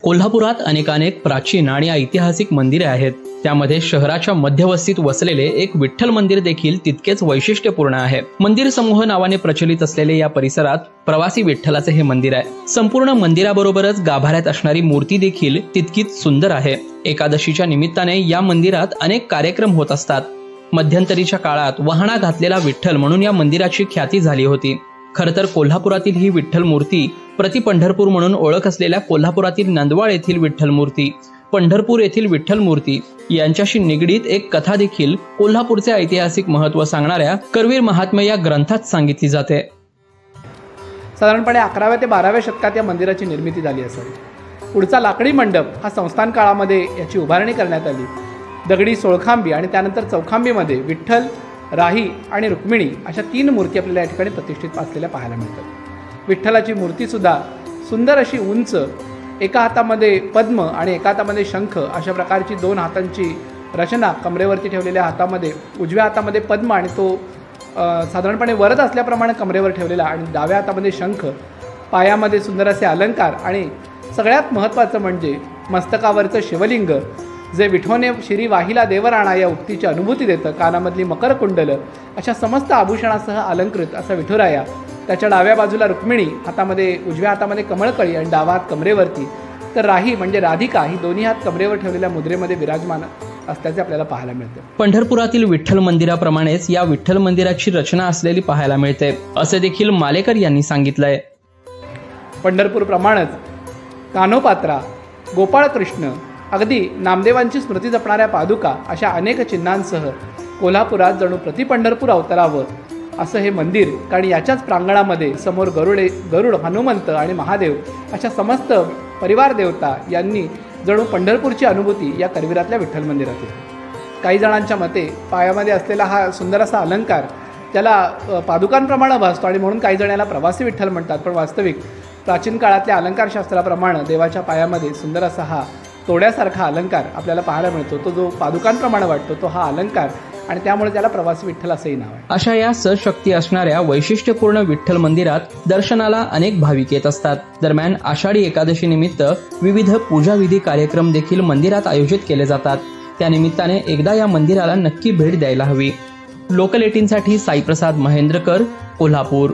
कोल्हापुरात अनेकानेक प्राचीन आणि ऐतिहासिक मंदिरे आहेत. त्यामध्ये शहराच्या मध्यवस्तीत वसलेले एक विठ्ठल मंदिर देखील तितकेच वैशिष्ट्यपूर्ण आहे. मंदिर समूह नावाने प्रचलित असलेले या परिसरात प्रवासी विठ्ठलाचे हे मंदिर आहे. संपूर्ण मंदिराबरोबरच गाभाऱ्यात असणारी मूर्ती देखील तितकीच सुंदर आहे. एकादशीच्या निमित्ताने या मंदिरात अनेक कार्यक्रम होत असतात. मध्यंतरीच्या काळात वहाणा घातलेला विठ्ठल म्हणून या मंदिराची ख्याती झाली होती. खरं तर कोल्हापुरातील ही विठ्ठल मूर्ती प्रति पंढरपूर म्हणून ओळख असलेल्या कोल्हापुरातील नंदवाळ येथील विठ्ठल मूर्ती, पंढरपूर येथील विठ्ठल मूर्ती यांच्याशी निगडीत एक कथा देखील कोल्हापूरचे ऐतिहासिक महत्त्व सांगणाऱ्या करवीर महात्म्य या ग्रंथात सांगितली जाते. साधारणपणे 11व्या ते 12व्या शतकात या मंदिराची निर्मिती झाली असावी. पुढचा लाकडी मंडप हा संस्थान काळामध्ये याची उभारणी करण्यात आली. दगडी सोळखांबी आणि त्यानंतर चौखांबीमध्ये विठ्ठल, राही आणि रुक्मिणी अशा 3 मूर्ती आपल्याला या ठिकाणी प्रतिष्ठित असलेल्या पाहायला मिळतात. विठ्ठलाची मूर्तीसुद्धा सुंदर अशी उंच, एका हातामध्ये पद्म आणि एका हातामध्ये शंख अशा प्रकारची 2 हातांची रचना, कमरेवरती ठेवलेल्या हातामध्ये उजव्या हातामध्ये पद्म आणि तो साधारणपणे वरच असल्याप्रमाणे कमरेवर ठेवलेला आणि डाव्या हातामध्ये शंख, पायामध्ये सुंदर असे अलंकार आणि सगळ्यात महत्त्वाचं म्हणजे मस्तकावरचं शिवलिंग जे विठोने शिरी वाहिला देवराणा या उक्तीची अनुभूती देतं. कानामधली मकर कुंडलं अशा समस्त आभूषणासह अलंकृत असा विठुराया. त्याच्या डाव्या बाजूला रुक्मिणी, हातामध्ये उजव्या हातामध्ये कमळकळी आणि डावा हात कमरेवरती, तर राही म्हणजे राधिका ही दोन्ही हात कमरेवर ठेवलेल्या मुद्रेमध्ये विराजमान असल्याचे आपल्याला पाहायला मिळते. पंढरपुरातील विठ्ठल मंदिराप्रमाणेच या विठ्ठल मंदिराची रचना असलेली पाहायला मिळते असे देखील मालेकर यांनी सांगितलंय. पंढरपूरप्रमाणेच कान्होपात्रा, गोपाळकृष्ण, अगदी नामदेवांची स्मृती जपणाऱ्या पादुका अशा अनेक चिन्हांसह कोल्हापुरात जणू प्रति पंढरपूर अवतरावं असं हे मंदिर. कारण याच्याच प्रांगणामध्ये समोर गरुड, हनुमंत आणि महादेव अशा समस्त परिवार देवता यांनी जणू पंढरपूरची अनुभूती या करवीरातल्या विठ्ठल मंदिरात येते. काही जणांच्या मते पायामध्ये असलेला हा सुंदर असा अलंकार त्याला पादुकांप्रमाणे भासतो आणि म्हणून काही जण याला प्रवासी विठ्ठल म्हणतात. पण वास्तविक प्राचीन काळातल्या अलंकारशास्त्राप्रमाणे देवाच्या पायामध्ये सुंदर असा हा तोड्यासारखा अलंकार आपल्याला पाहायला मिळतो. तो जो पादुकांप्रमाणे वाटतो तो हा अलंकार आणि त्यामुळे त्याला प्रवासी विठ्ठल असंही नाव आहे. अशा या सशक्ती असणाऱ्या वैशिष्ट्यपूर्ण विठ्ठल मंदिरात दर्शनाला अनेक भाविक येत असतात. दरम्यान आषाढी एकादशी निमित्त विविध पूजाविधी कार्यक्रम देखील मंदिरात आयोजित केले जातात. त्यानिमित्ताने एकदा या मंदिराला नक्की भेट द्यायला हवी. लोकल 18साठी साईप्रसाद महेंद्रकर, कोल्हापूर.